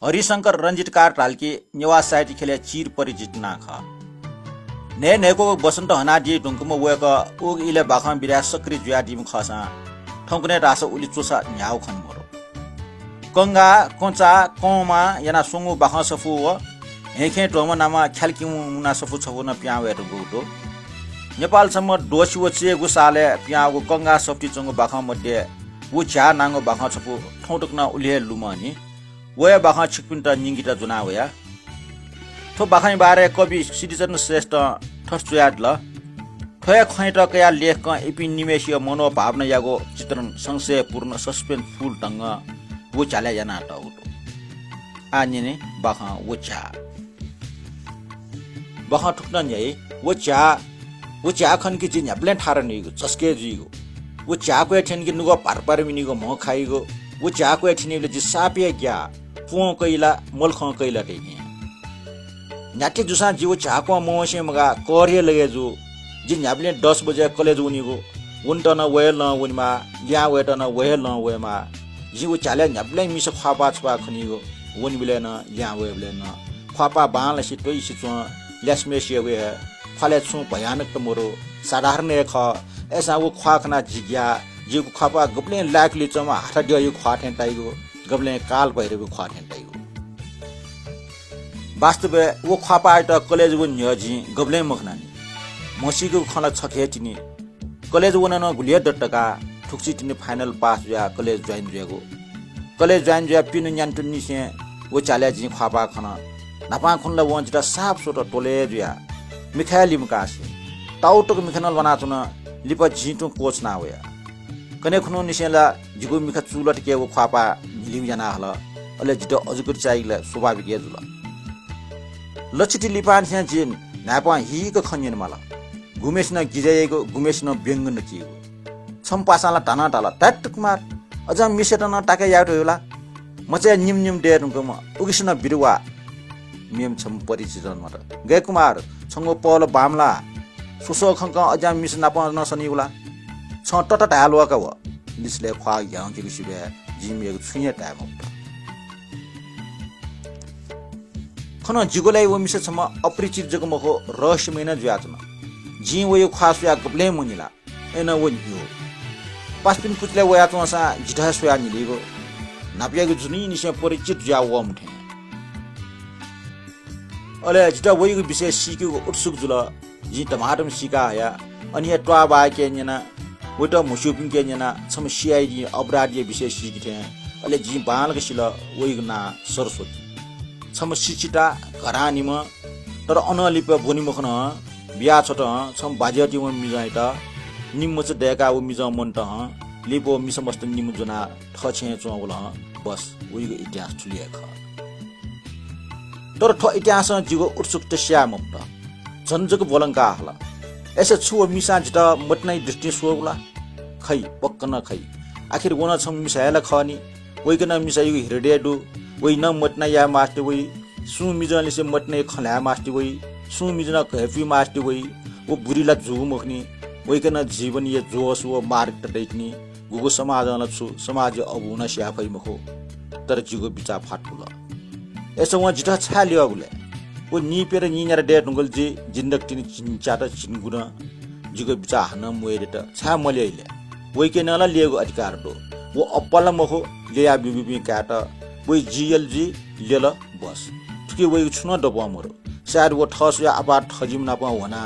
Harishankar रंजितकार टालकी Newa site खेले चिर परिचित नाख ने नेको बसंत हनाडी ढुंकुम वेक उग इले बाखम बिरा सक्रि जुया दिम खसा ठौकने रास उली चोसा न्याउ खन मोरो कंगा कोचा कोमा याना सुंगु बाख सफु व हेखे टोम नामा ख्यालकि मुना सफु छबु न प्या वेट गोटो नेपाल सम्म दोसी वचे गुसाले प्यागु कंगा सफ्टी चंगु बाख मध्ये उ झा नांगो बाख छपु ठौटकना उले लुमनी वया बाखा छिकपिन्टा निंगिटा जुना वया थो बाखाइ बारे कवि सिटिजन श्रेष्ठ ठस्याद ल थया खैट कया लेख क एपि निमेषीय मनोभावना यागो चित्रण संशयपूर्ण सस्पेन्सफुल ढंग वो चाले जना टाउटो आनिने बाखा वो झा बाखा ठुक्न न्याय वो झा खन कि जिन याब्ले ठार निगो चस्के जिगो वो झा को ठेन कि नुगो पार मिनिगो म खाइगो वो झा को ठेनिले जि सापे ग्या फो कैला मलख कैला टेके न्याटे जुसा जीव चाको मोसे मगा कोरिया लगे जु जिन याबले 10 बजे कॉलेज उनीगो उन्टन वेल न उनमा ल्या वेटन वेल न वेमा जीव चाले न्याबले मिस खापा छपा खनिगो वन बिले न ल्या वेबले न खापा बाल सिटोइ सिचो ल्यासमेसिया वे फाले छु भयानक तमरो साधारण ख ऐसा वो खाखना जिग्या जीव खापा गप्ले लाकली चमा हाटा दियो खाठे टाइगो गब्ले काल पहिरेको ख्वाठेन्टाइगो वास्तव वो ख्वापाट कलेज वो न्यजी गब्ले मखनानी मसीको खला छखे तिनी कलेज वन न गुलिया दट्टका ठुक्सी तिनी फाइनल पास या कलेज ज्वाइन जुया पिन न्यान्टु निसे वो चाले जि ख्वापा खना नापा खुनला वन जिता साफ सोट टोले जुया मिखाली मुकासी टाउटक मिखनल बनाचुन लिप जिटु कोच ना वया कने खुनु निसेला जिगु मिखा चुलट के वो ख्वापा लिम जना हल अले जितो अजुकुर चाहिला स्वाभाविक जुल लचिति लिपान छ जिन नापा हि क खन्यन मला गुमेश न गिजेको गुमेश न व्यंग न कियो छम्पासाला टाना टाला टट कुमार अझ मिसेट न टाके याट होला मचे निम डेर नुकम उगिसन बिरुवा मिम छम परिचित मत गे कुमार छंगो पल बामला सुसो खंक अझ मिस नापा न सनी होला छ टट हालवा का व लिसले ख्वा यां कि सिबे जिम एक छुया टाइम खन जिगोलाई वो मिसे छम अपरिचित जग मखो रहस्यमय न ज्याचन जि वो यो खास या गब्ले मुनिला एन वो न्यू पासपिन कुचले वो याचन सा जिठा सोया निलिगो नापियागु जुनी निसे परिचित ज्या वम थे अले जिटा वो यो विषय सिकेको उत्सुक जुल जि टमाटम सिका या अनि टवा बा के न्यना वटा मुसुपिन के न्यना छम सीआईडी अपराधीय विषय सिकिथे अले जि बालक सिल वइगना सरस्वती छम सिचिटा घरानीम तर अनलिप बोनिमखन बिया छोट छम बाजेटी म मिजाइटा निम छ देका उ मिज मन त लिपो मिस मस्त निम जुना ठछे चोगल बस वइगो इतिहास ठुलिया ख तर ठ इतिहास जिगो उत्सुक श्याम त झन्जको बोलंका हला ऐसे छु मिसा जिता मटनै दृष्टि सोगला खै पक्कन खै आखिर गोना छम मिसायला खनी वइकन मिसायु हृदयडु वइ न मटना या मास्टर वइ सु मिजले से मटनै खला मास्टर वइ सु मिजना हेपी मास्टर वइ वो बुरीला जुगु मखनी वइकन जीवन ये जोस वो मार्ग टदैतनी गुगु समाजन छु समाज अबुना स्याफै मखो तर जिगो बिचा फाटुला ऐसे व जिता छालियो गुले वो निपेर निनेर डेट नुगल जी जिन्दक तिन चिन्चाटा चिनगुना जिगो बिचा हन मोएरेट छा मलेले वइके नला लिएको अधिकार दो वो अप्पल मखो लेया बिबिबि काट वइ जीएलजी लेल बस ठुके वइ छुन दबा मरो सायद वो ठस या आबा ठजिम न पा होना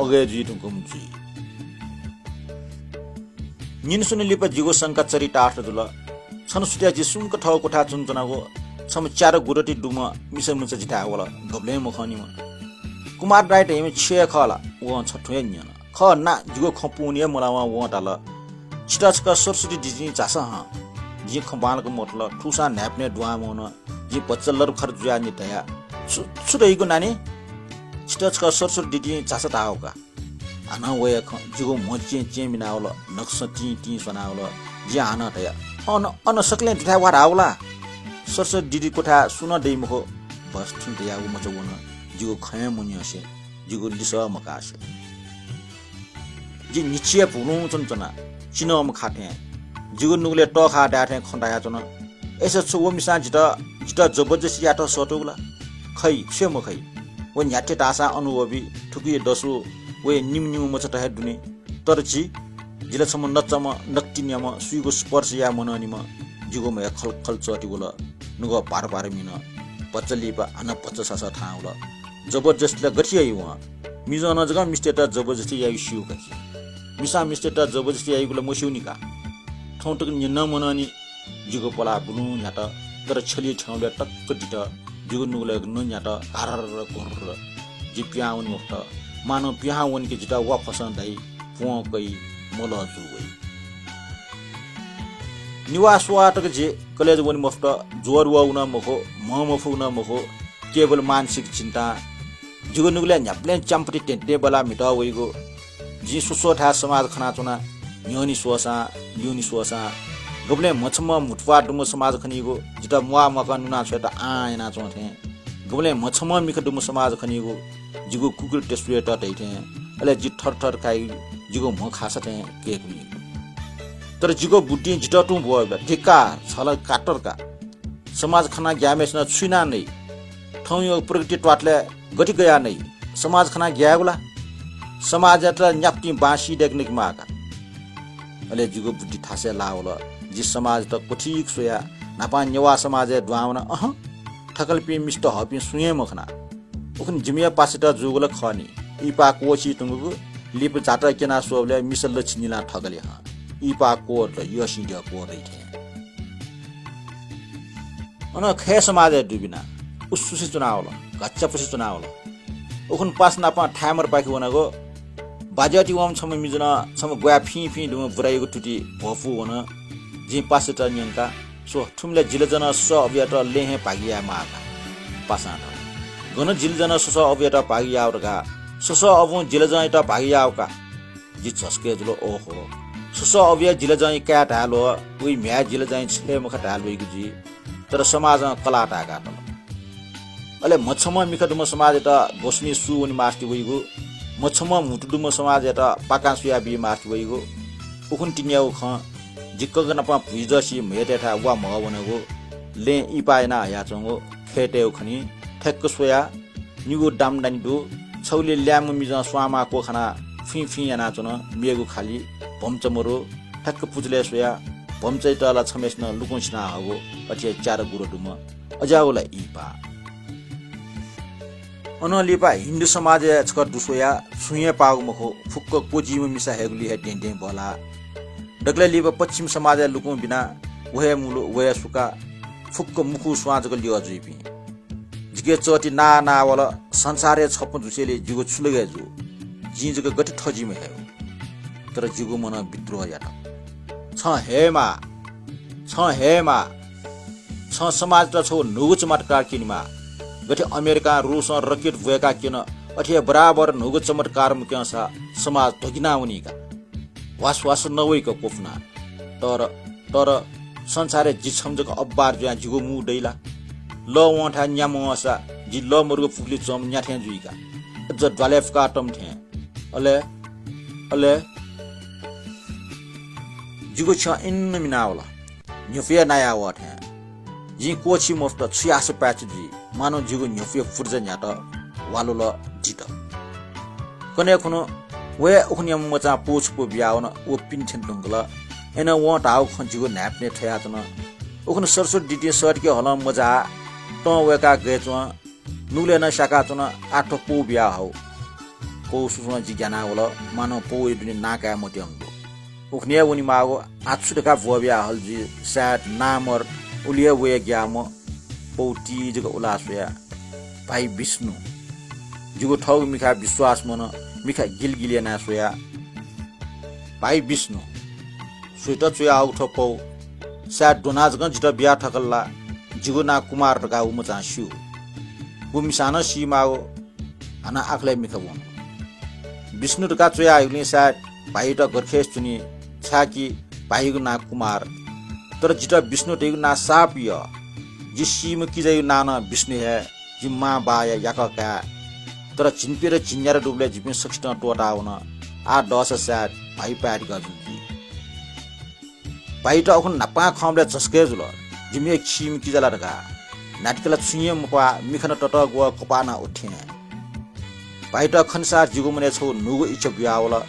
अगे जी तुकुम जी निन सुन लिप जिगो संका चरिता आठ जुल छन सुट्या जी सुंक ठौ कोठा चुनचनाको सम चार गुरटी डुम मिसे मुसे जिता होला गब्ले मखनी म कुमार राइट हेम छे खला व छठ्वे न्यन ख ना जुगो खपुनिया मलावा व टाल छिटाचक सरस्वती दिजी चास ह जी खबालको मतल ठुसा न्याप्ने दुवा मन जी बच्चलर खर जुया नि तया छुदैको नानी छिटाचक सरस्वती दिजी चास ताओका आना वय ख जुगो मचे चे मिना होला नक्स टी सना होला जी आना तया अन सकले दिथा वा राउला सरस्वती दिदी कोठा सुन दैमको बस ठुन तया उ मचवन जुगो खय मुनियसे जुगो लिस मकासे जी निचिया पुनु चनचना चिनम खाथे जुगो नुगले ट खा डाथे खन्दाया चन ऐसा छु वो मिसा जिटा जबरजस्ती याटा सटोला खै छे म खै वो न्याटे टासा अनुभवी ठुकी दसो वे निम मचटा हे दुने तर जिलासम्म नचम नक्टिन्याम सुइगो स्पर्श या मननिम जिगो म खल चटी बोला नुगो पार मिन पचली पा अन पचसासा ठाउला जबरजस्तीला गठियाइ व मिजो नजगा मिस्टेटा जबरजस्ती याइ सिउ का मिसा मिस्टेटा जबरजस्ती याइ गुला मसिउनी का ठौटक निन मननि जिगो पला बुनु न्याटा तर छली ठाउँले टक्क दिट जिगो नुगले न न्याटा हरर कोर जि प्याउन मुक्त मानो प्याउन के जिटा वा फसन दाइ पुवा कै मोल जुवै निवास वाटक जे कलेज वन मफ्त जोर वाउना मखो मफुना मखो केवल मानसिक चिन्ता जिगो नुगले न्याप्ले चम्पटी टेन्टे बला मिटा वइगो जि सुसोठा समाज खना चुना न्योनी सोसा ल्युनी सोसा गबले मछम मुठवा दुम समाज खनिगो जिता मुआ मका नुना छटा आयना चोथे गबले मछम मिख दुम समाज खनिगो जिगो कुकुर टेस्टुएटा दैथे अले जि थर खाइ जिगो म खासा थे केक नि तर जिगो बुटी जिटटु भयो ढिका छल काटरका समाज खना ग्यामेस न छुइना नै ठौ यो प्रगति ट्वाटले गति गया नै समाज खना ग्यागुला समाज त न्याप्टी बासी टेक्निक माका अले जिगो बुटी थासे लावला जि समाज त कोठिक सोया नापा नेवा समाज द्वावना ठकल पि मिस्ट हपि सुये मखना उखन जिमिया पासेटा जुगल खनी इपा कोची तुंगु लिप जाटा केना सोबले मिसल छिनिला ठगले ह इपा कोर ल यसी द को दैथे अन खे समाज दुबिना उसुसी चुनाव ल गच्चा पसी चुनाव ल उखन पास नापा ठामर पाखि वनागो बाजाटी वम छम मिजना छम ग्वा फी दुम बुराइगो टुटी भफु वन जि पासेटा न्यंका सो ठुमले जिलजना स अभियाट लेहे भागिया माका पासा गन जिलजना स अभियाट भागिया आवका सस अबु जिलजना भागिया आवका जि छस्के जुलो ओहो सस अभिया जिलजना का ढालो उइ म्या जिलजना छे मुख ढाल वइगु जी तर समाज कला टाका त अले मछम मिखदुम समाज त बस्नी सु उनी मास्ति वइगु मछम मुटुदुम समाज त पाका सुया बि मास्ति वइगु उखुन टिन्याउ ख जिक्क नपा भुइजसी मेटेठा वा म वनेगो ले इपायना या चंगो खेटेउ खनी ठेक्क सोया निगो दामदानी दु छौले ल्याम मिजा स्वामा को खाना फी याना चुन मेगु खाली भमचमरो ठक्क पुजले सोया भमचै तला छमेस्न लुकुछना हगो अठे चार गुरो दुम अजाउला इपा अनलिपा हिन्दू समाज छक दुसोया सुये पागु मखो फुक्क कोजिम मिसा हेगुली हे टेन्टे बला डगले लिप पश्चिम समाज लुकु बिना वहे मुलो वहे सुका फुक्क मुखु स्वाजको लियो जुइपि जिगे चटी ना वाला संसारे छप दुसेले जिगो छुलगे जु जिजको गति ठजिमे हे तर जिगो मन विद्रोह याट छ हेमा छ समाज त छौ नुगुच मटकार किनमा गति अमेरिका रुस रकेट भएका किन अठे बराबर नुगु चमत्कार मुक्यासा समाज ढगिना उनीका वास नवैको कोफना तर संसारे जिछमजको अब्बार ज्या जिगो मु दैला ल वठा न्यामसा जि ल मरुगो फुक्ली चम न्याथे जुइका ज ड्वालेफ का टम थे अले जिगो छ इन मिनावला न्युफिया नाया वठे जि कोछि मुफ्त छियास प्याच जि मानो जिगो न्युफिया फुर्ज न्याट वालो ल जित कने खुनो वे उखनिया मचा पोछ पो बियावन ओ पिन्थेन दुंगला एन व टाउ खजिगो न्याप्ने ठया तन उखन सरसो डिटी सर्ट के हला मजा त वेका गेचवा नुले न शाका तन आठो पो बिया हौ पो सुसमा जिज्ञाना वला मानो पो इदुनि नाका मोट्यंगो उखनिया उनी मागो आछुटका भोबिया हलजी साट नामर उलिया वे ग्याम पौटी जको उलासया भाइ विष्णु जुगो ठग मिखा विश्वास मन मिखा गिलगिलिया ना सोया भाइ विष्णु सुइट चुया आउठ पौ सा डोनाज गन जित बिया ठकल्ला जिगो ना कुमार ढका उमचा सिउ गुमिसान सीमाओ हना आखले मिखा वन विष्णु ढका चुया आइगनि सा भाइ त गरखेस चुनी छाकी भाइगो ना कुमार तर जित विष्णु तेगु ना सापिय जिसीम किजै नाना विष्णु है जिम्मा बाया याकका तर चिन्पेर चिन्यार डुब्ले जिपिन सक्षित टोटा आउन आ 10 सात भाइ प्याट गर्छु भाइ त अखन नपा खमले जस्के जुल जिमे खिम किजला रगा नाटकला छुये मपा मिखन टट गो कपाना उठे बाइट खनसार जिगो मने छौ नुगो इच ब्यावला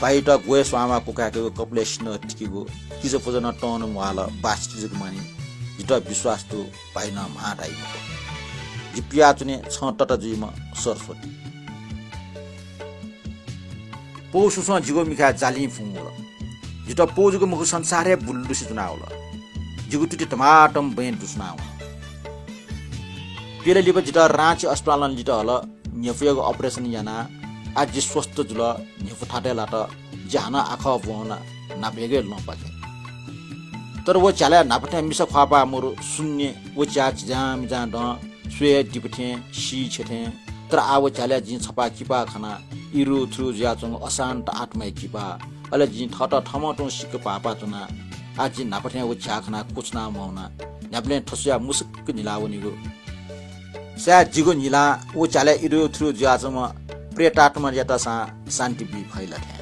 बाइट गोय स्वामा कुकाको कप्लेस न टिकिगो किज पजन टन वाला बास्ति जगमानी जित विश्वास तो पाइन माटाइ जिपिया चुने छ टट जिम सरस्वती पोसुस जिगो मिखा जाली फुङला जित पोजुको मुख संसारे बुल्लुसी जुनावला जिगु टुटी टमाटम बेन दुस्नाव पेले लिप जित रांची अस्पतालन जित हल न्यफयोग अपरेसन याना आज स्वस्थ जुल न्यफु ठाटे लाट जाना आख बोना नापेगे नपाके तर वो चाले नापथे मिसा ख्वापा मोर शून्य वो चाच जाम जा ड स्वे दिपथे सी छथे तर आव चाले जि छपा किपा खाना इरु थ्रु ज्याचङ अशान्त आत्मा किपा अले जि ठट ठमटो सिक पापा चुना आज नापथे वो चाखना कुछना मौना न्याप्ले ठसिया मुसुक निलावनिगो सा जिगो निला वो चाले इरु थ्रु ज्याचङ प्रेटात्मा याता सा शान्ति बि फैला